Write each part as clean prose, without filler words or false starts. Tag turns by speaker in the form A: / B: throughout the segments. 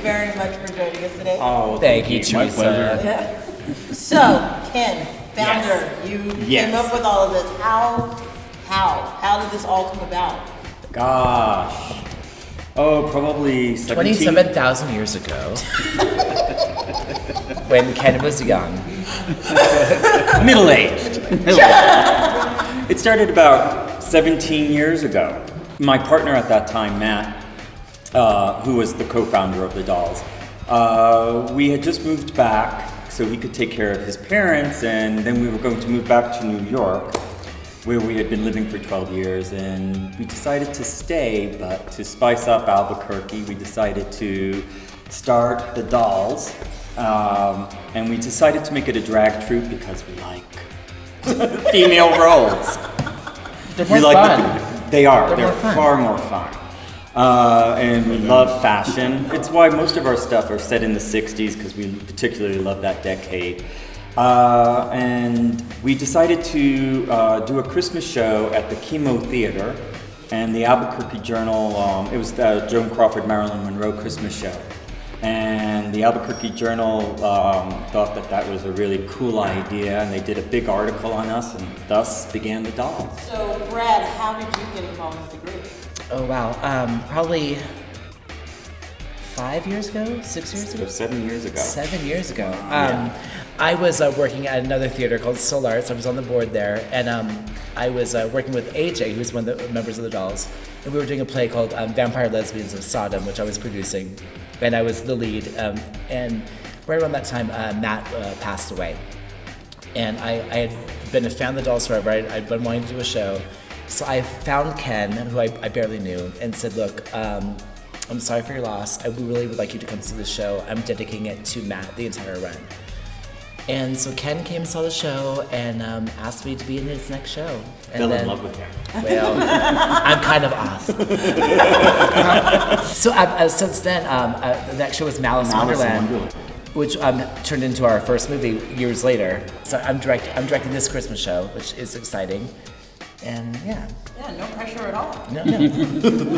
A: very much for joining us today.
B: Oh,
C: thank you, Teresa.
B: My pleasure.
A: Yeah. So, Ken, founder, you came up with all of this. How did this all come about?
B: Gosh. Oh, probably
C: 27,000 years ago, when Ken was young.
B: Middle-aged. It started about 17 years ago. My partner at that time, Matt, who was the co-founder of the Dolls, we had just moved back so he could take care of his parents, and then we were going to move back to New York, where we had been living for 12 years, and we decided to stay, but to spice up Albuquerque, we decided to start the Dolls, and we decided to make it a drag troupe because we like female roles.
C: They're more fun.
B: They're far more fun. And we love fashion. It's why most of our stuff are set in the 60s, because we particularly love that decade. And we decided to do a Christmas show at the Chemo Theater and the Albuquerque Journal. It was the Joan Crawford, Marilyn Monroe Christmas show. And the Albuquerque Journal thought that was a really cool idea, and they did a big article on us, and thus began the Dolls.
A: So, Brad, how did you get involved with the group?
C: Oh, wow. Probably 5 years ago? 6 years ago?
B: 7 years ago.
C: 7 years ago. I was working at another theater called Soul Arts. I was on the board there, and I was working with AJ, who's one of the members of the Dolls, and we were doing a play called Vampire Lesbians of Sodom, which I was producing, and I was the lead. And right around that time, Matt passed away, and I had been a fan of the Dolls forever. I'd been wanting to do a show, so I found Ken, who I barely knew, and said, "Look, I'm sorry for your loss. I really would like you to come see the show. I'm dedicating it to Matt, the entire run." And so Ken came and saw the show and asked me to be in his next show. And
B: Fell in love with him.
C: Well, I'm kind of awesome. So since then, the next show was Malice in Wonderland, which turned into our first movie years later. So I'm directing this Christmas show, which is exciting. And yeah,
A: no pressure at all.
C: No.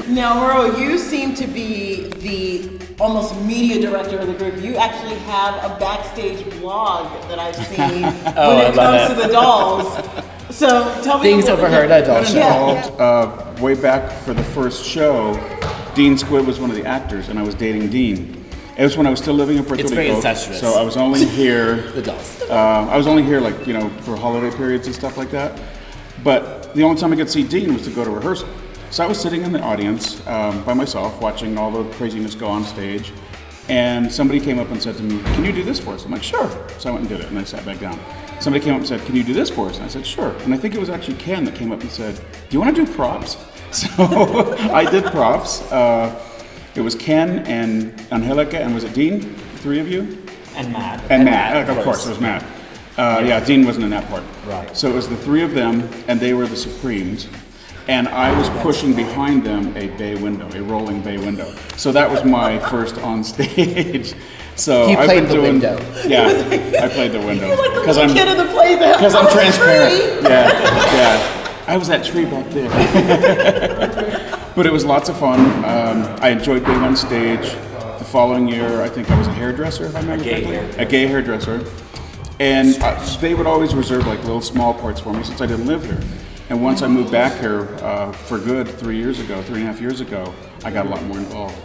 A: Now, Merle, you seem to be the almost media director of the group. You actually have a backstage blog that I've seen when it comes to the Dolls. So tell me.
C: Things overheard at Dolls
D: show. Way back for the first show, Dean Squid was one of the actors, and I was dating Dean. It was when I was still living in Puerto Rico.
C: It's very incestuous.
D: So I was only here.
C: The Dolls.
D: I was only here, for holiday periods and stuff like that. But the only time I could see Dean was to go to rehearsal. So I was sitting in the audience by myself, watching all the craziness go on stage, and somebody came up and said to me, "Can you do this for us?" I'm like, "Sure." So I went and did it, and I sat back down. Somebody came up and said, "Can you do this for us?" And I said, "Sure." And I think it was actually Ken that came up and said, "Do you want to do props?" So I did props. It was Ken and Angelica, and was it Dean? The three of you?
B: And Matt.
D: And Matt, of course, it was Matt. Dean wasn't in that part.
B: Right.
D: So it was the three of them, and they were the Supremes. And I was pushing behind them a bay window, a rolling bay window. So that was my first on stage. So
C: He played the
D: doing,
C: window.
D: Yeah, I played the window.
A: You're like the little kid in the play that
D: because I'm transparent. Yeah. I was that tree back there. But it was lots of fun. I enjoyed being on stage. The following year, I think I was a hairdresser, if I remember correctly. A gay hairdresser. And they would always reserve little small parts for me since I didn't live here. And once I moved back here for good 3.5 years ago, I got a lot more involved.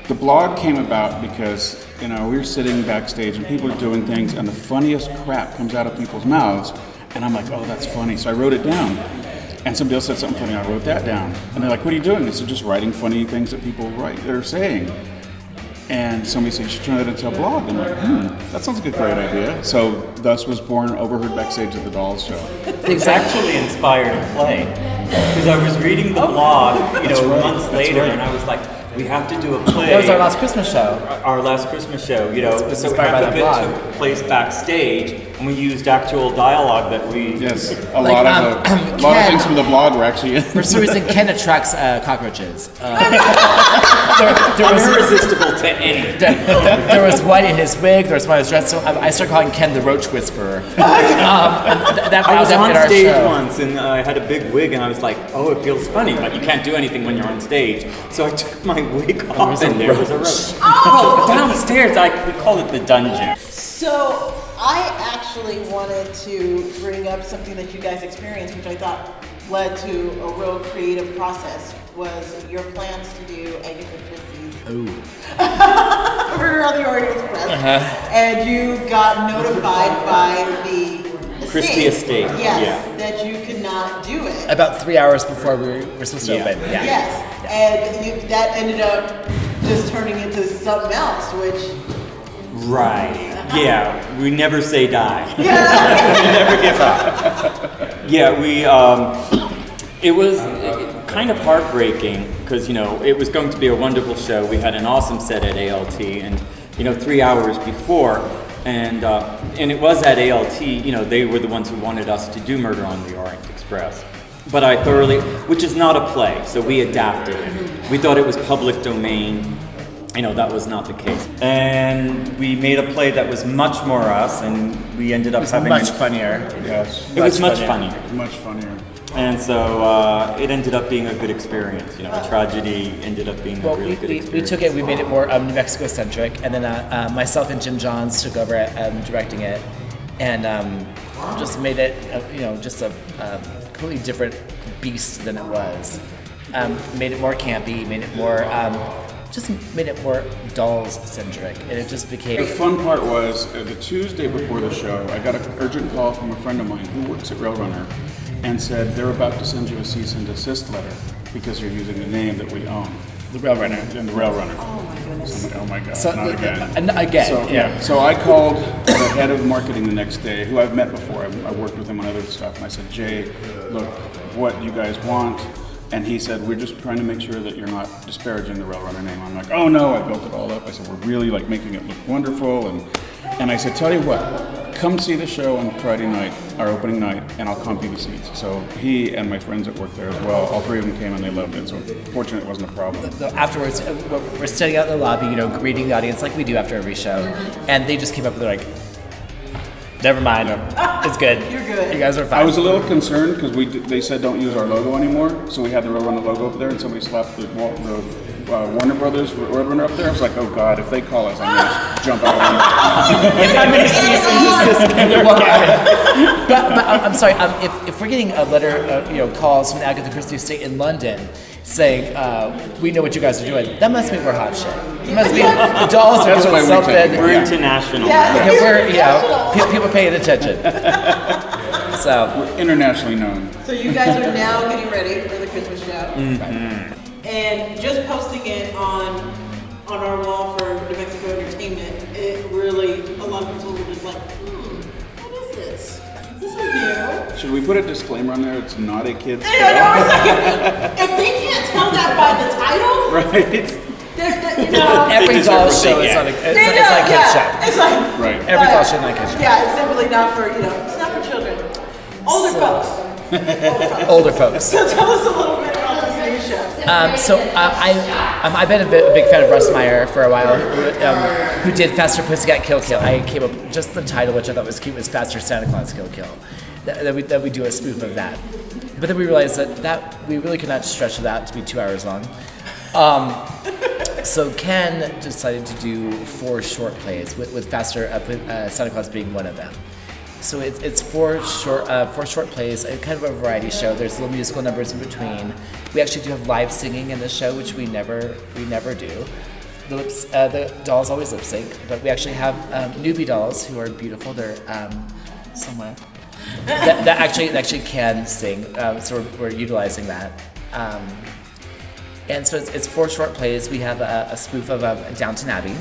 D: The blog came about because, we were sitting backstage and people are doing things and the funniest crap comes out of people's mouths. And I'm like, oh, that's funny. So I wrote it down. And somebody else said something funny, I wrote that down. And they're like, what are you doing? I said, just writing funny things that people they're saying. And somebody said, you should turn that into a blog. I'm like, that sounds like a great idea. So thus was born Overheard Backstage at the Dolls Show.
B: It's actually inspired a play. Because I was reading the blog, months later, and I was like, we have to do a play.
C: That was our last Christmas show.
B: Our last Christmas show,
C: It's
B: so
C: inspired by
B: half of
C: that
B: it
C: blog.
B: took place backstage, and we used actual dialogue that we...
D: Yes, a lot of things from the blog were actually in.
C: For some reason, Ken attracts cockroaches. there was
B: irresistible to anything.
C: there was one in his wig. There was one in his dress. So I started calling Ken the Roach Whisperer.
B: I was on
C: our
B: stage
C: show.
B: once and I had a big wig and I was like, oh, it feels funny, but you can't do anything when you're on stage. So I took my wig off and there was a roach. Oh, downstairs, we call it the dungeon.
A: So I actually wanted to bring up something that you guys experienced, which I thought led to a real creative process, was your plans to do Agatha Christie's.
C: Ooh.
A: Murder on the Orient Express. And you got notified by the
B: Christie Estate.
A: Yes, that you could not do it.
C: About 3 hours before we were supposed to open. Yeah.
A: Yes, and that ended up just turning into something else, which...
B: Right. Yeah, we never say die.
A: Yeah.
B: We never give up. Yeah, it was kind of heartbreaking because, it was going to be a wonderful show. We had an awesome set at ALT and, 3 hours before, and it was at ALT, they were the ones who wanted us to do Murder on the Orient Express. But which is not a play, so we adapted it. We thought it was public domain. That was not the case. And we made a play that was much more us, and we ended up having...
C: much funnier.
D: Yes.
B: It was much funnier.
D: Much funnier.
B: And so it ended up being a good experience. The tragedy ended up being a really good experience.
C: We took it, we made it more New Mexico-centric, and then myself and Jim Johns took over directing it, and just made it, just a completely different beast than it was. Made it more campy, made it more... just made it more dolls-centric, and it just became...
D: The fun part was, the Tuesday before the show, I got an urgent call from a friend of mine who works at Railrunner and said they're about to send you a cease and desist letter because you're using the name that we own.
C: The Railrunner.
D: And the Railrunner.
A: Oh my goodness.
D: I'm like, oh my God,
C: So,
D: not again.
C: Again,
D: So,
C: yeah.
D: So I called the head of marketing the next day, who I've met before. I worked with him on other stuff, and I said, Jay, look, what do you guys want? And he said, we're just trying to make sure that you're not disparaging the Railrunner name. I'm like, oh no, I built it all up. I said, we're really making it look wonderful. And I said, tell you what, come see the show on Friday night, our opening night, and I'll comp you the seats. So he and my friends that work there as well, all three of them came and they loved it. So fortunately it wasn't a problem.
C: Afterwards, we're standing out in the lobby, greeting the audience like we do after every show. And they just came up and they're like, never mind, it's good.
A: You're good.
C: You guys are fine.
D: I was a little concerned because they said don't use our logo anymore, so we had the Roadrunner logo up there, and somebody slapped the Warner Brothers Roadrunner up there. I was like, oh God, if they call us, I'm gonna jump out.
C: I'm going to cease and desist. But I'm sorry, if we're getting a letter, calls from the Agatha Christie Estate in London saying, we know what you guys are doing, that must mean we're hot shit. It must mean the dolls are doing something.
B: We're international.
A: Yeah.
C: We're, people paying attention. So
D: We're internationally known.
A: So you guys are now getting ready for the Christmas show.
B: Mm-hmm.
A: And just posting it on our wall for New Mexico Entertainment, it really, a lot of people were just like, what is this? Is this a new?
D: Should we put a disclaimer on there? It's not a kid's show.
A: Yeah, no, it's like, if they can't tell that by the title,
D: Right.
C: every doll show is on a kid's show.
A: It's like,
D: Right.
C: Every doll show is on a kid's show.
A: yeah, it's definitely not for, it's not for children. Older folks.
C: Older folks.
A: So tell us a little bit about this new show.
C: I've been a big fan of Russ Meyer for a while, who did Faster Pussycat Kill Kill. I came up just the title, which I thought was cute, was Faster Santa Claus Kill Kill. That we do a spoof of that. But then we realized that we really could not stretch that to be 2 hours long. So Ken decided to do 4 short plays, with Faster Santa Claus being one of them. So it's four short plays, kind of a variety show. There's little musical numbers in between. We actually do have live singing in the show, which we never do. The dolls always lip sync, but we actually have newbie dolls who are beautiful. They're somewhere that actually can sing. So we're utilizing that. And so it's 4 short plays. We have a spoof of Downton Abbey,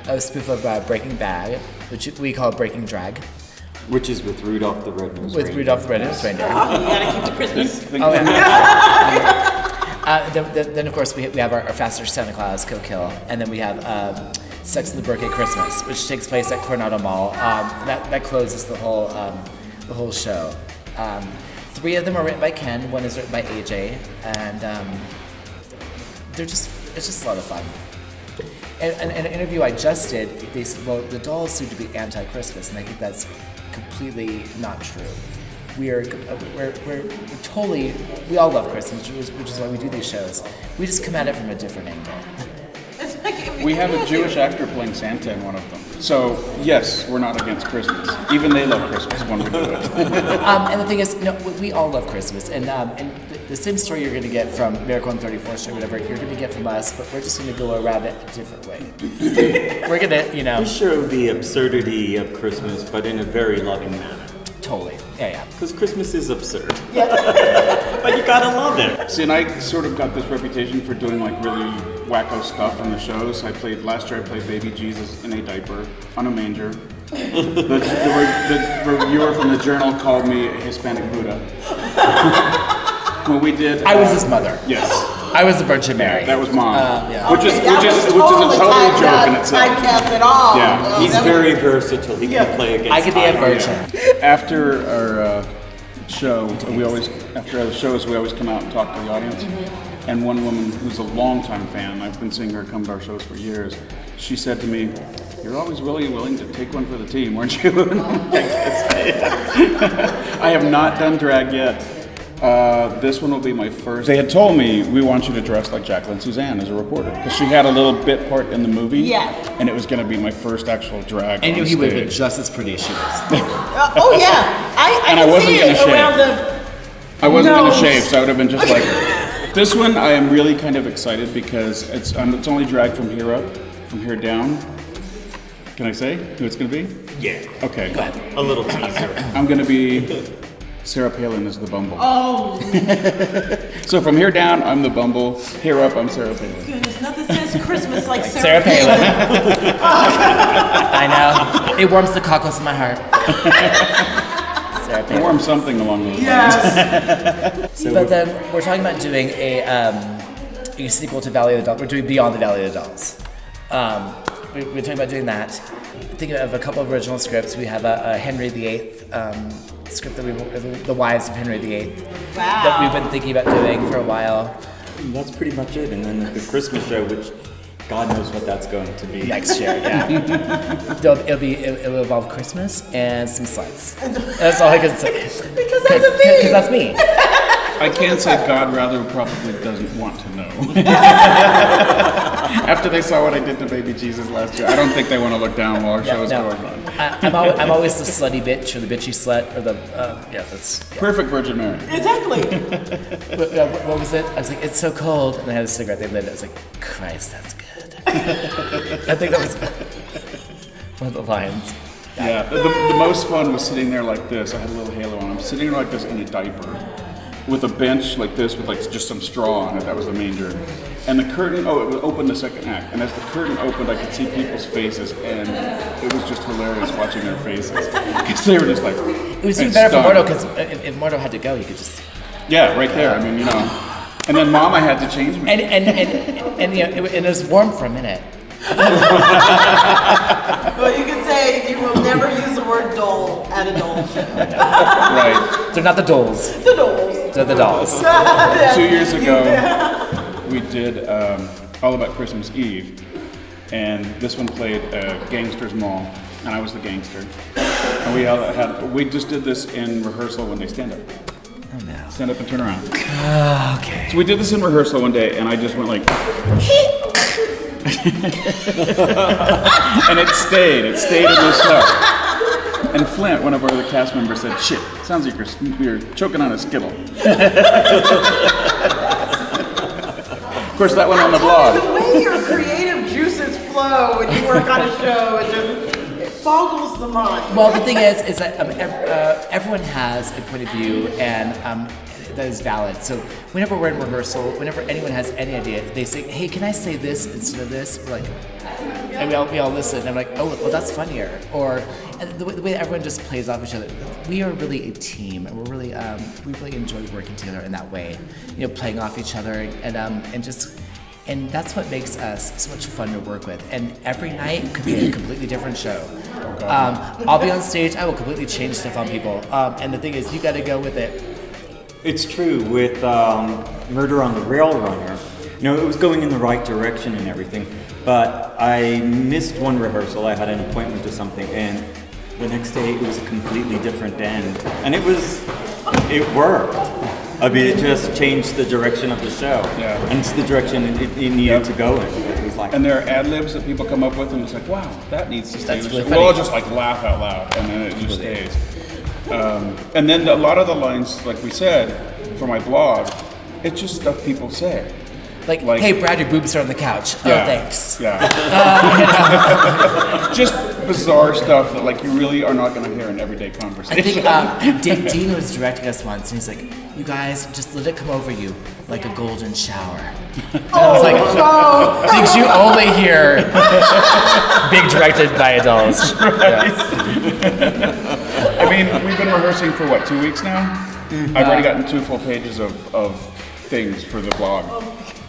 C: a spoof of Breaking Bad, which we call Breaking Drag.
B: Which is with Rudolph the Red-Nosed Reindeer.
C: With Rudolph the Red-Nosed Reindeer.
A: You gotta keep the Christmas.
C: Oh, yeah. Then of course we have our Faster Santa Claus Kill, and then we have Sex in the Birthday Christmas, which takes place at Coronado Mall. That closes the whole show. 3 of them are written by Ken. 1 is written by AJ, and it's just a lot of fun. And an interview I just did, they said, well, the dolls seem to be anti-Christmas, and I think that's completely not true. We're totally, we all love Christmas, which is why we do these shows. We just come at it from a different angle.
D: We have a Jewish actor playing Santa in one of them. So, yes, we're not against Christmas. Even they love Christmas when we do it.
C: And the thing is, we all love Christmas. And the same story you're going to get from Miracle on 34th Street, whatever, you're going to get from us, but we're just going to go around it a different way. We're going to,
B: We show the absurdity of Christmas, but in a very loving manner.
C: Totally. Yeah.
B: Because Christmas is absurd. Yeah. But you gotta love it.
D: See, and I sort of got this reputation for doing like really wacko stuff in the shows. Last year I played Baby Jesus in a diaper on a manger. The reviewer from the Journal called me a Hispanic Buddha. When we did,
C: I was his mother.
D: Yes.
C: I was the Virgin Mary.
D: That was Mom.
C: Yeah.
D: Which is a total joke in itself.
A: Typecast at all.
D: Yeah.
B: He's very versatile. He can play against
C: I could be a virgin.
D: After our show, after our shows, we always come out and talk to the audience. Mm-hmm. And one woman who's a longtime fan, I've been seeing her come to our shows for years, she said to me, "You're always really willing to take one for the team, weren't you?" I have not done drag yet. This one will be my first. They had told me, we want you to dress like Jacqueline Suzanne as a reporter, because she had a little bit part in the movie.
A: Yeah.
D: And it was going to be my first actual drag.
C: I knew
D: on
C: he would have been
D: stage.
C: just as pretty as she was.
A: Oh yeah,
D: And I
A: can
D: wasn't
A: see
D: gonna
A: it
D: shave.
A: around the.
D: I wasn't going to
A: nose.
D: shave, so I would have been just like. This one, I am really kind of excited because it's only drag from here up, from here down. Can I say who it's going to be?
B: Yeah.
D: Okay.
C: Go ahead.
B: A little teaser.
D: I'm going to be Sarah Palin as the Bumble.
A: Oh
D: So from here down, I'm the Bumble. Here up, I'm Sarah Palin.
A: goodness, nothing says Christmas like
C: Sarah Palin. I know. It warms the cockles in my heart. Sarah Palin.
D: Warm something along those lines.
A: Yes.
C: But then we're talking about doing a sequel to Valley of the Dolls. We're doing Beyond the Valley of the Dolls. We're talking about doing that. Thinking of a couple of original scripts. We have a Henry VIII script that the Wives of Henry VIII that we've been thinking about doing for a while.
B: That's pretty much it. And then the Christmas show, which God knows what that's going to be.
C: Next year, yeah. It'll involve Christmas and some sluts. That's all I can say.
A: Because that's a thing.
C: Because that's me.
D: I can say God rather probably doesn't want to know. After they saw what I did to Baby Jesus last year, I don't think they want to look down while our show is going on.
C: I'm always the slutty bitch or the bitchy slut or the that's
D: Perfect Virgin Mary.
A: Exactly.
C: what was it? I was like, it's so cold, and I had a cigarette. They lit it. I was like, Christ, that's good. I think that was one of the lines.
D: Yeah, the most fun was sitting there like this. I had a little halo on. I'm sitting there like this in a diaper with a bench like this with like just some straw on it. That was the manger. And the curtain, it would open the second act. And as the curtain opened, I could see people's faces, and it was just hilarious watching their faces. Because they were just like,
C: It was even better for Mordo, because if Mordo had to go, you could just...
D: Yeah, right there. I mean, you know. And then Mama had to change me.
C: And it was warm for a minute.
A: Well, you could say you will never use the word doll at a doll show.
D: Right.
C: They're not the dolls.
A: The dolls.
C: They're the dolls.
D: 2 years ago, we did All About Christmas Eve, and this one played Gangster's Mall, and I was the gangster. And we just did this in rehearsal when they stand up.
C: Oh no.
D: Stand up and turn around.
C: Okay.
D: So we did this in rehearsal one day, and I just went like, and it stayed in the show. And Flint, one of our other cast members, said, "Shit, sounds like you're choking on a Skittle." Of course, that went on the blog.
A: The way your creative juices flow when you work on a show, it boggles the mind.
C: Well, the thing is that everyone has a point of view, and that is valid. So whenever we're in rehearsal, whenever anyone has any idea, they say, "Hey, can I say this instead of this?" We're like, and we all listen, and I'm like, "Oh, well, that's funnier." Or and the way everyone just plays off each other. We are really a team, and we really enjoy working together in that way. You know, playing off each other, and that's what makes us so much fun to work with. And every night could be a completely different show. I'll be on stage, I will completely change stuff on people. And the thing is, you got to go with it.
B: It's true with Murder on the Rail Runner. it was going in the right direction and everything. But I missed one rehearsal. I had an appointment or something, and the next day it was a completely different end, and it worked. I mean, it just changed the direction of the show, and it's the direction it needed to go in. It was like,
D: and there are ad libs that people come up with, and it's like, wow, that needs to stay.
C: That's really
D: We'll all
C: funny.
D: just like laugh out loud, and then it just stays. And then a lot of the lines, like we said, for my blog, it's just stuff people say.
C: Like, hey, Brad, your boobs are on the couch. Oh, thanks.
D: Yeah. Just bizarre stuff that like you really are not going to hear in everyday
C: I
D: conversation.
C: think Dean was directing us once, and he's like, you guys, just let it come over you like a golden shower. And I was like, things you only hear being directed by adults.
D: I mean, we've been rehearsing for what, 2 weeks now? I've already gotten 2 full pages of things for the blog.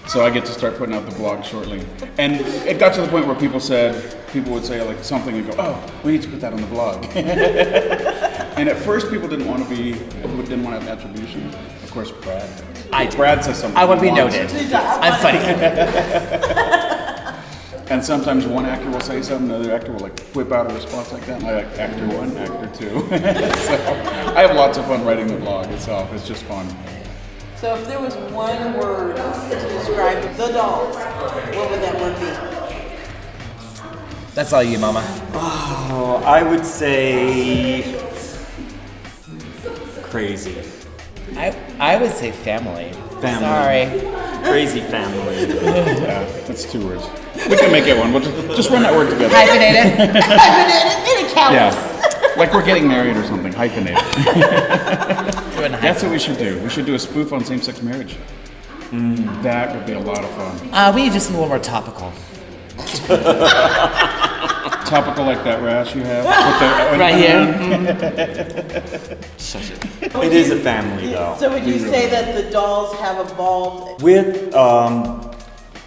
D: So I get to start putting out the blog shortly. And it got to the point where people would say like something and go, oh, we need to put that on the blog. And at first people didn't want to have attribution. Of course, Brad says something.
C: I want to be
D: he wants.
C: noted. I'm funny.
D: And sometimes one actor will say something, another actor will like whip out a response like that, and I like actor 1, actor 2. So I have lots of fun writing the blog itself. It's just fun.
A: So if there was one word to describe the dolls, what would that one be?
C: That's all you, Mama.
B: oh, I would say crazy.
C: I would say family.
B: Family.
C: Sorry.
B: Crazy family.
D: Yeah, that's 2 words. We can make it one. We'll just run that word together.
C: Hyphenated.
A: It counts.
D: Yeah, like we're getting married or something. Hyphenated. That's what we should do. We should do a spoof on same-sex marriage. That would be a lot of fun.
C: We need to do something a little more topical.
D: Topical like that rash you have.
C: Right here.
B: It is a family, though.
A: So would you say that the dolls have evolved?
B: With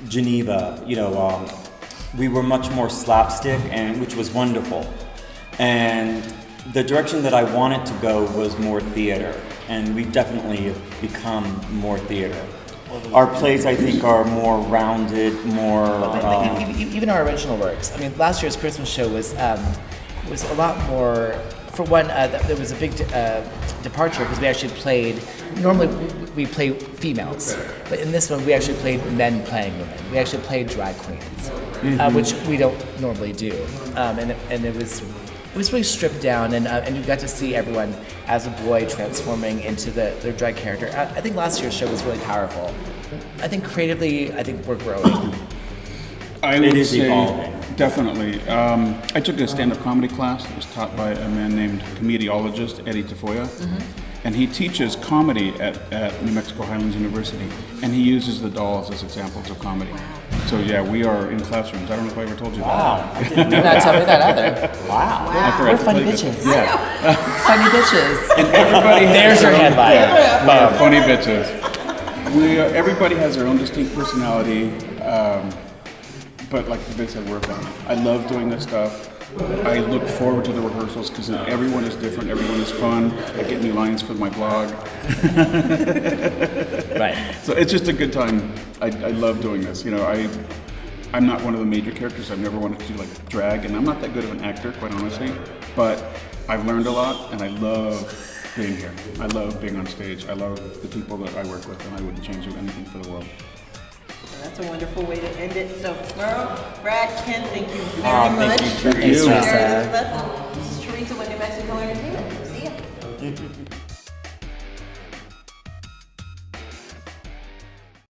B: Geneva, we were much more slapstick, and which was wonderful. And the direction that I wanted to go was more theater, and we've definitely become more theater. Our plays, I think, are more rounded, more.
C: Even our original works. I mean, last year's Christmas show was a lot more. For one, there was a big departure because we actually played. Normally, we play females, but in this one, we actually played men playing women. We actually played drag queens, which we don't normally do, and it was really stripped down, and you got to see everyone as a boy transforming into their drag character. I think last year's show was really powerful. I think creatively, we're growing.
D: I would
B: is
D: say
B: evolving.
D: definitely. I took a stand-up comedy class that was taught by a man named comediologist Eddie Tafoya, and he teaches comedy at New Mexico Highlands University, and he uses the dolls as examples of comedy. So yeah, we are in classrooms. I don't know if I ever told you that.
B: Wow. I didn't know
C: You're not telling me that either.
B: Wow.
D: I forgot
C: We're
D: to
C: funny
D: tell you that.
C: bitches.
D: Yeah,
C: Funny bitches.
D: everybody has
C: There's your
D: their own-
C: headline.
D: Yeah, funny bitches. Everybody has their own distinct personality, but like they said, we're a family. I love doing this stuff. I look forward to the rehearsals because everyone is different, everyone is fun. I get new lines for my blog.
C: Right.
D: So it's just a good time. I love doing this. I'm not one of the major characters. I've never wanted to do like drag, and I'm not that good of an actor, quite honestly. But I've learned a lot, and I love being here. I love being on stage. I love the people that I work with, and I wouldn't change anything for the world.
A: That's a wonderful way to end it. So, Merle, Brad, Ken, thank you very much.
B: Thank you.
A: This is Teresa with New Mexico Entertainment. See ya.